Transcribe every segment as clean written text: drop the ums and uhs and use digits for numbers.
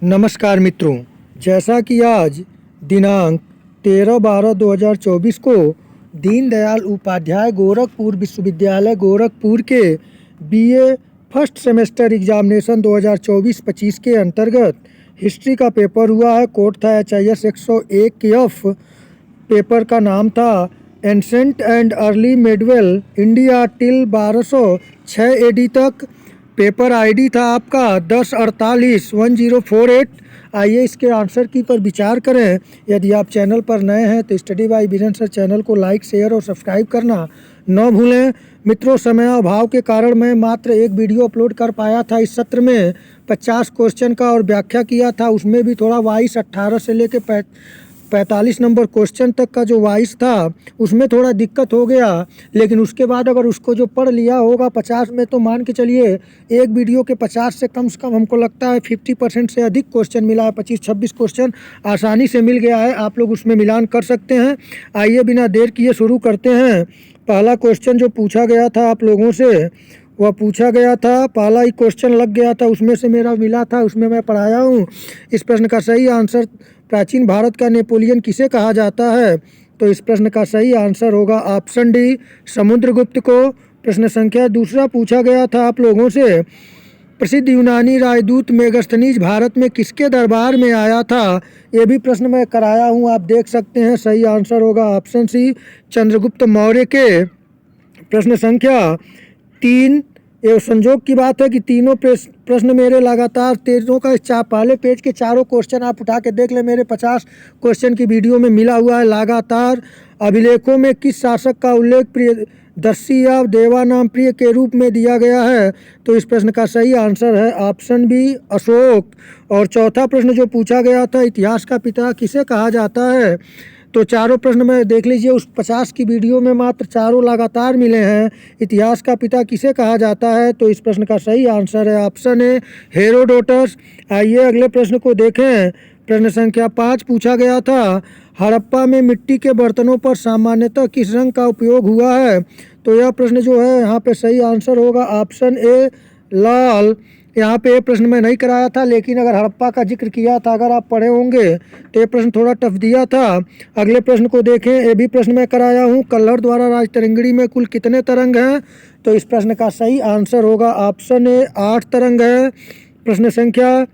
नमस्कार मित्रों, जैसा कि आज दिनांक 13/12/2024 को दीनदयाल उपाध्याय गोरखपुर विश्वविद्यालय गोरखपुर के बीए फर्स्ट सेमेस्टर एग्जामिनेशन 2024-25 के अंतर्गत हिस्ट्री का पेपर हुआ है। कोड था HIS 101F। पेपर का नाम था ancient and early medieval India till 1206 AD तक। पेपर आईडी था आपका 1048-1048। आइए इसके आंसर की पर विचार करें। यदि आप चैनल पर नए हैं तो study bye Biren sir channel को लाइक, शेयर और सब्सक्राइब करना न भूलें। मित्रों, समय अभाव के कारण मैं मात्र एक वीडियो अपलोड कर पाया था। इस सत्र में 50 क्वेश्चन का और व्याख्या किया था। उसमें भी थोड़ा 18 से लेकर 45 नंबर क्वेश्चन तक का जो वाइस था उसमें थोड़ा दिक्कत हो गया, लेकिन उसके बाद अगर उसको जो पढ़ लिया होगा 50 में तो मान के चलिए एक वीडियो के 50 से कम हमको लगता है 50% से अधिक क्वेश्चन मिला है। 25-26 क्वेश्चन आसानी से मिल गया है, आप लोग उसमें मिलान कर सकते हैं। आइए बिना देर किए शुरू करते हैं। पहला क्वेश्चन जो पूछा गया था आप लोगों से वह पूछा गया था, पहला ही क्वेश्चन लग गया था, उसमें से मेरा मिला था, उसमें मैं पढ़ाया हूँ। इस प्रश्न का सही आंसर, प्राचीन भारत का नेपोलियन किसे कहा जाता है? तो इस प्रश्न का सही आंसर होगा ऑप्शन डी, समुद्रगुप्त को। प्रश्न संख्या दूसरा पूछा गया था आप लोगों से, प्रसिद्ध यूनानी राजदूत मेगास्थनीज भारत में किसके दरबार में आया था? ये भी प्रश्न मैं कराया हूँ, आप देख सकते हैं। सही आंसर होगा ऑप्शन सी, चंद्रगुप्त मौर्य के। प्रश्न संख्या 3, ये संजोग की बात है कि तीनों प्रश्न मेरे लगातार तेजों का पहले पेज के चारों क्वेश्चन आप उठा के देख ले, मेरे 50 क्वेश्चन की वीडियो में मिला हुआ है लगातार। अभिलेखों में किस शासक का उल्लेख प्रियदर्शी या देवानाम प्रिय के रूप में दिया गया है? तो इस प्रश्न का सही आंसर है ऑप्शन बी, अशोक। और चौथा प्रश्न जो पूछा गया था, इतिहास का पिता किसे कहा जाता है? तो चारों प्रश्न में देख लीजिए, उस 50 की वीडियो में मात्र चारों लगातार मिले हैं। इतिहास का पिता किसे कहा जाता है? तो इस प्रश्न का सही आंसर है ऑप्शन ए, हेरोडोटस। आइए अगले प्रश्न को देखें। प्रश्न संख्या 5 पूछा गया था, हड़प्पा में मिट्टी के बर्तनों पर सामान्यतः किस रंग का उपयोग हुआ है? तो यह प्रश्न जो है यहाँ पे सही आंसर होगा ऑप्शन ए, लाल। यहाँ पे ये प्रश्न मैं नहीं कराया था, लेकिन अगर हड़प्पा का जिक्र किया था, अगर आप पढ़े होंगे तो ये प्रश्न थोड़ा टफ दिया था। अगले प्रश्न को देखें, ये भी प्रश्न मैं कराया हूँ, कल्हड़ द्वारा राजतरंगिणी में कुल कितने तरंग हैं? तो इस प्रश्न का सही आंसर होगा ऑप्शन ए, 8 तरंग है। प्रश्न संख्या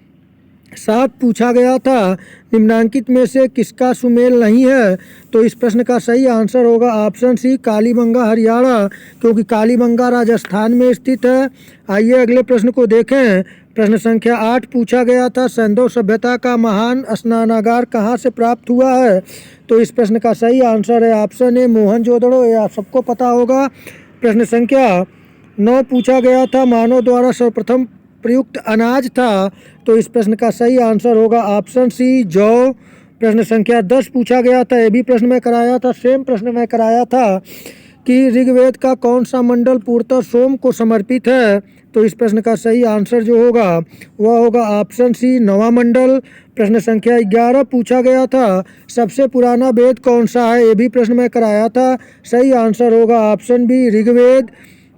7 पूछा गया था, निम्नांकित में से किसका सुमेल नहीं है? तो इस प्रश्न का सही आंसर होगा ऑप्शन सी, कालीबंगा हरियाणा, क्योंकि कालीबंगा राजस्थान में स्थित है। आइए अगले प्रश्न को देखें। प्रश्न संख्या 8 पूछा गया था, सैंधव सभ्यता का महान स्नानागार कहाँ से प्राप्त हुआ है? तो इस प्रश्न का सही आंसर है ऑप्शन ए, मोहनजोदड़ो। ये आप सबको पता होगा। प्रश्न संख्या 9 पूछा गया था, मानव द्वारा सर्वप्रथम प्रयुक्त अनाज था? तो इस प्रश्न का सही आंसर होगा ऑप्शन सी, जौ। प्रश्न संख्या 10 पूछा गया था, ये भी प्रश्न मैं कराया था, सेम प्रश्न मैं कराया था कि ऋग्वेद का कौन सा मंडल पूर्णतः सोम को समर्पित है? तो इस प्रश्न का सही आंसर जो होगा वह होगा ऑप्शन सी, नवां मंडल। प्रश्न संख्या 11 पूछा गया था, सबसे पुराना वेद कौन सा है? ये भी प्रश्न मैं कराया था, सही आंसर होगा ऑप्शन बी, ऋग्वेद।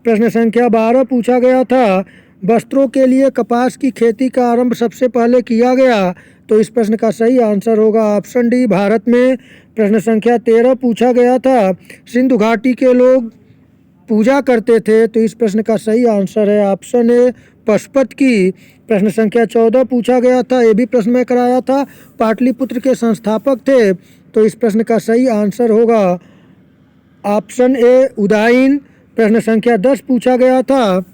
प्रश्न संख्या 12 पूछा गया था, वस्त्रों के लिए कपास की खेती का आरंभ सबसे पहले किया गया? तो इस प्रश्न का सही आंसर होगा ऑप्शन डी, भारत में। प्रश्न संख्या 13 पूछा गया था, सिंधु घाटी के लोग पूजा करते थे? तो इस प्रश्न का सही आंसर है ऑप्शन ए, पशुपत की। प्रश्न संख्या 14 पूछा गया था, ये भी प्रश्न में कराया था, पाटलिपुत्र के संस्थापक थे? तो इस प्रश्न का सही आंसर होगा ऑप्शन ए, उदयन। प्रश्न संख्या 10 पूछा गया था,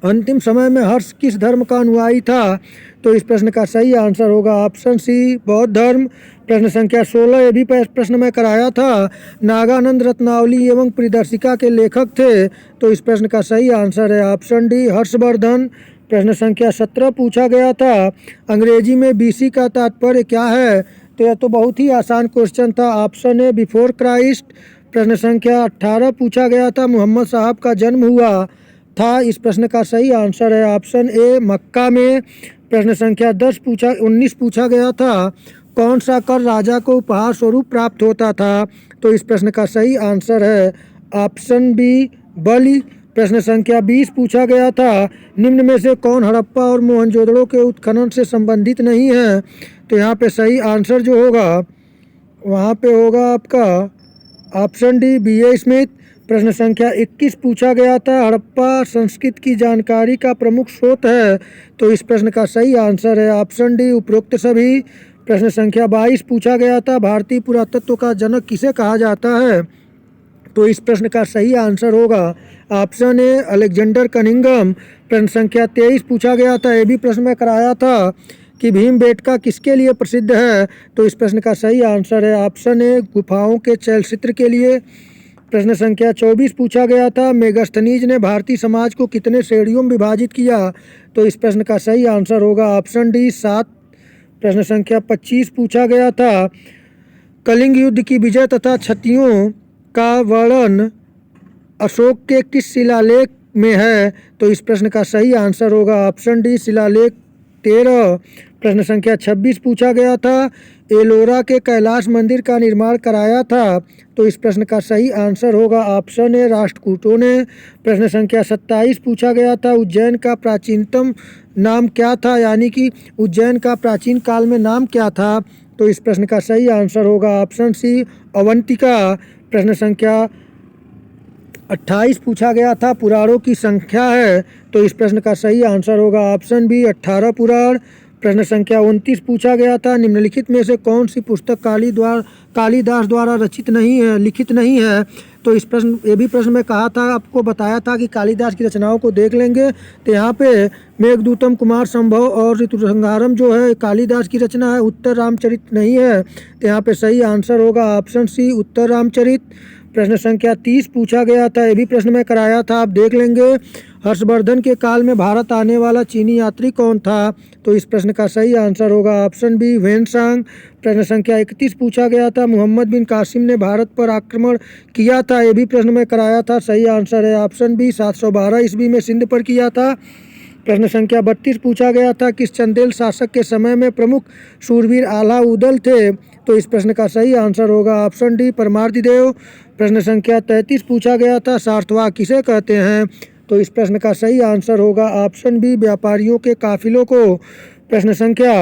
अंतिम समय में हर्ष किस धर्म का अनुयायी था? तो इस प्रश्न का सही आंसर होगा ऑप्शन सी, बौद्ध धर्म। प्रश्न संख्या 16 ये भी प्रश्न में कराया था, नागानंद रत्नावली एवं प्रियदर्शिका के लेखक थे? तो इस प्रश्न का सही आंसर है ऑप्शन डी, हर्षवर्धन। प्रश्न संख्या 17 पूछा गया था, अंग्रेजी में BC का तात्पर्य क्या है? तो यह तो बहुत ही आसान क्वेश्चन था, ऑप्शन ए, बिफोर क्राइस्ट। प्रश्न संख्या 18 पूछा गया था, मोहम्मद साहब का जन्म हुआ था? इस प्रश्न का सही आंसर है ऑप्शन ए, मक्का में। प्रश्न संख्या 19 पूछा गया था, कौन सा कर राजा को उपहार स्वरूप प्राप्त होता था? तो इस प्रश्न का सही आंसर है ऑप्शन बी, बलि। प्रश्न संख्या 20 पूछा गया था, निम्न में से कौन हड़प्पा और मोहनजोदड़ो के उत्खनन से संबंधित नहीं है? तो यहाँ पे सही आंसर जो होगा वहाँ पे होगा आपका ऑप्शन डी, बी.ए. स्मिथ। प्रश्न संख्या 21 पूछा गया था, हड़प्पा संस्कृति की जानकारी का प्रमुख स्रोत है? तो इस प्रश्न का सही आंसर है ऑप्शन डी, उपरोक्त सभी। प्रश्न संख्या 22 पूछा गया था, भारतीय पुरातत्व का जनक किसे कहा जाता है? तो इस प्रश्न का सही आंसर होगा ऑप्शन ए, अलेक्जेंडर कनिंघम। प्रश्न संख्या 23 पूछा गया था, ये भी प्रश्न में कराया था कि भीमबेटका किसके लिए प्रसिद्ध है? तो इस प्रश्न का सही आंसर है ऑप्शन ए, गुफाओं के चलचित्र के लिए। प्रश्न संख्या 24 पूछा गया था, मेगास्थनीज ने भारतीय समाज को कितने श्रेणियों में विभाजित किया? तो इस प्रश्न का सही आंसर होगा ऑप्शन डी, 7। प्रश्न संख्या 25 पूछा गया था, कलिंग युद्ध की विजय तथा क्षतियों का वर्णन अशोक के किस शिलालेख में है? तो इस प्रश्न का सही आंसर होगा ऑप्शन डी, शिलालेख 13। प्रश्न संख्या 26 पूछा गया था, एलोरा के कैलाश मंदिर का निर्माण कराया था? तो इस प्रश्न का सही आंसर होगा ऑप्शन ए, राष्ट्रकूटों ने। प्रश्न संख्या 27 पूछा गया था, उज्जैन का प्राचीनतम नाम क्या था? यानी कि उज्जैन का प्राचीन काल में नाम क्या था? तो इस प्रश्न का सही आंसर होगा ऑप्शन सी, अवंतिका। प्रश्न संख्या 28 पूछा गया था, पुराणों की संख्या है? तो इस प्रश्न का सही आंसर होगा ऑप्शन बी, 18 पुराण। प्रश्न संख्या 29 पूछा गया था, निम्नलिखित में से कौन सी पुस्तक कालिदास द्वारा लिखित नहीं है? तो इस प्रश्न ये भी प्रश्न में कहा था, आपको बताया था कि कालिदास की रचनाओं को देख लेंगे। तो यहाँ पे मेघदूतम, कुमार संभव और ऋतुसंहारम जो है कालिदास की रचना है, उत्तर रामचरित नहीं है। तो यहाँ पे सही आंसर होगा ऑप्शन सी, उत्तर रामचरित। प्रश्न संख्या 30 पूछा गया था, ये भी प्रश्न में कराया था, आप देख लेंगे। हर्षवर्धन के काल में भारत आने वाला चीनी यात्री कौन था? तो इस प्रश्न का सही आंसर होगा ऑप्शन बी, ह्वेनसांग। प्रश्न संख्या 31 पूछा गया था, मोहम्मद बिन कासिम ने भारत पर आक्रमण किया था? ये भी प्रश्न में कराया था, सही आंसर है ऑप्शन बी, 712 ईस्वी में सिंध पर किया था। प्रश्न संख्या 32 पूछा गया था, किस चंदेल शासक के समय में प्रमुख शूरवीर आला उदल थे? तो इस प्रश्न का सही आंसर होगा ऑप्शन डी, परमार्दिदेव। प्रश्न संख्या 33 पूछा गया था, सार्थवाह किसे कहते हैं? तो इस प्रश्न का सही आंसर होगा ऑप्शन बी, व्यापारियों के काफिलों को। प्रश्न संख्या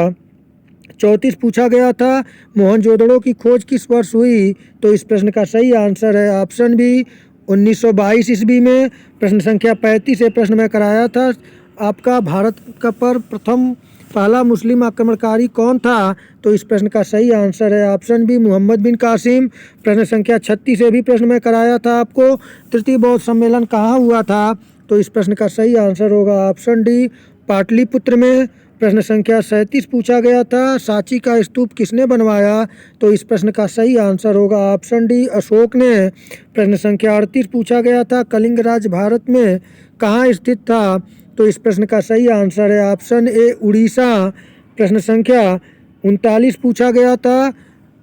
34 पूछा गया था, मोहनजोदड़ो की खोज किस वर्ष हुई? तो इस प्रश्न का सही आंसर है ऑप्शन बी, 1922 ईस्वी में। प्रश्न संख्या 35 ये प्रश्न में कराया था आपका, भारत का पर प्रथम पहला मुस्लिम आक्रमणकारी कौन था? तो इस प्रश्न का सही आंसर है ऑप्शन बी, मोहम्मद बिन कासिम। प्रश्न संख्या 36 से भी प्रश्न में कराया था आपको, तृतीय बौद्ध सम्मेलन कहाँ हुआ था? तो इस प्रश्न का सही आंसर होगा ऑप्शन डी, पाटलिपुत्र में। प्रश्न संख्या 37 पूछा गया था, सांची का स्तूप किसने बनवाया? तो इस प्रश्न का सही आंसर होगा ऑप्शन डी, अशोक ने। प्रश्न संख्या 38 पूछा गया था, कलिंग राज्य भारत में कहाँ स्थित था? तो इस प्रश्न का सही आंसर है ऑप्शन ए, उड़ीसा। प्रश्न संख्या 39 पूछा गया था,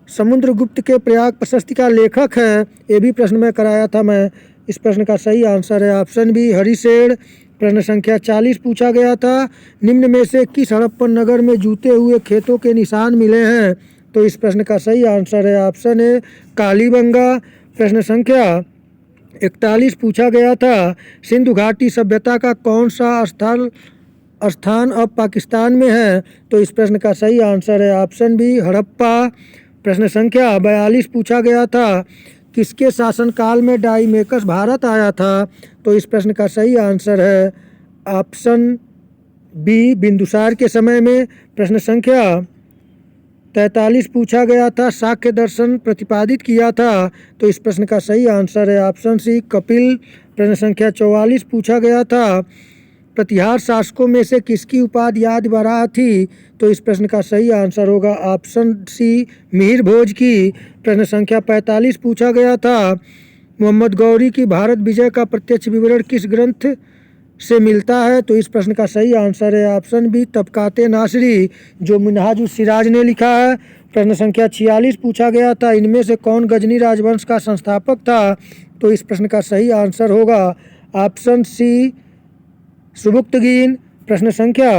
समुद्रगुप्त के प्रयाग प्रशस्ति का लेखक है? ये भी प्रश्न में कराया था मैं। इस प्रश्न का सही आंसर है ऑप्शन बी, हरिसेन। प्रश्न संख्या 40 पूछा गया था, निम्न में से किस हड़प्पन नगर में जूते हुए खेतों के निशान मिले हैं? तो इस प्रश्न का सही आंसर है ऑप्शन ए, कालीबंगा। प्रश्न संख्या 41 पूछा गया था, सिंधु घाटी सभ्यता का कौन सा स्थान अब पाकिस्तान में है? तो इस प्रश्न का सही आंसर है ऑप्शन बी, हड़प्पा। प्रश्न संख्या 42 पूछा गया था, किसके शासनकाल में डाइमेकस भारत आया था? तो इस प्रश्न का सही आंसर है ऑप्शन बी, बिंदुसार के समय में। प्रश्न संख्या 43 पूछा गया था, शाक्य दर्शन प्रतिपादित किया था? तो इस प्रश्न का सही आंसर है ऑप्शन सी, कपिल। प्रश्न संख्या 44 पूछा गया था, प्रतिहार शासकों में से किसकी उपाधि आदि बराह थी? तो इस प्रश्न का सही आंसर होगा ऑप्शन सी, मिहिर भोज की। प्रश्न संख्या 45 पूछा गया था, मोहम्मद गौरी की भारत विजय का प्रत्यक्ष विवरण किस ग्रंथ से मिलता है? तो इस प्रश्न का सही आंसर है ऑप्शन बी, तबकाते नासरी, जो मिनहाजुस सिराज ने लिखा है। प्रश्न संख्या 46 पूछा गया था, इनमें से कौन गजनी राजवंश का संस्थापक था? तो इस प्रश्न का सही आंसर होगा ऑप्शन सी, सुबुक्तगीन। प्रश्न संख्या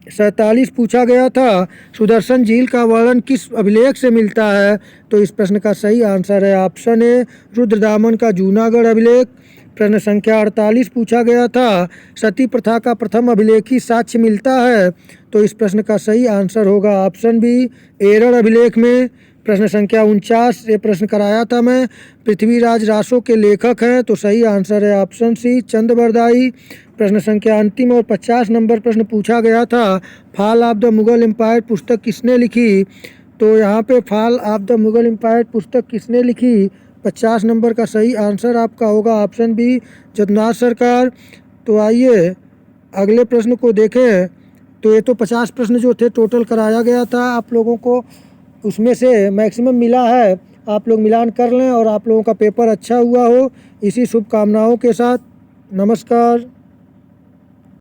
47 पूछा गया था, सुदर्शन झील का वर्णन किस अभिलेख से मिलता है? तो इस प्रश्न का सही आंसर है ऑप्शन ए, रुद्रदामन का जूनागढ़ अभिलेख। प्रश्न संख्या 48 पूछा गया था, सती प्रथा का प्रथम अभिलेखी साक्ष्य मिलता है। तो इस प्रश्न का सही आंसर होगा ऑप्शन बी, एरड़ अभिलेख में। प्रश्न संख्या 49 ये प्रश्न कराया था मैं, पृथ्वीराज रासो के लेखक हैं, तो सही आंसर है ऑप्शन सी, चंद्रबरदाई। प्रश्न संख्या अंतिम और 50 नंबर प्रश्न पूछा गया था, fall of the Mughal empire पुस्तक किसने लिखी। तो यहाँ पे fall of the Mughal empire पुस्तक किसने लिखी, 50 नंबर का सही आंसर आपका होगा ऑप्शन बी, जदुनाथ सरकार। तो आइए अगले प्रश्न को देखें। तो ये तो 50 प्रश्न जो थे टोटल कराया गया था आप लोगों को, उसमें से मैक्सिमम मिला है, आप लोग मिलान कर लें और आप लोगों का पेपर अच्छा हुआ हो, इसी शुभकामनाओं के साथ नमस्कार।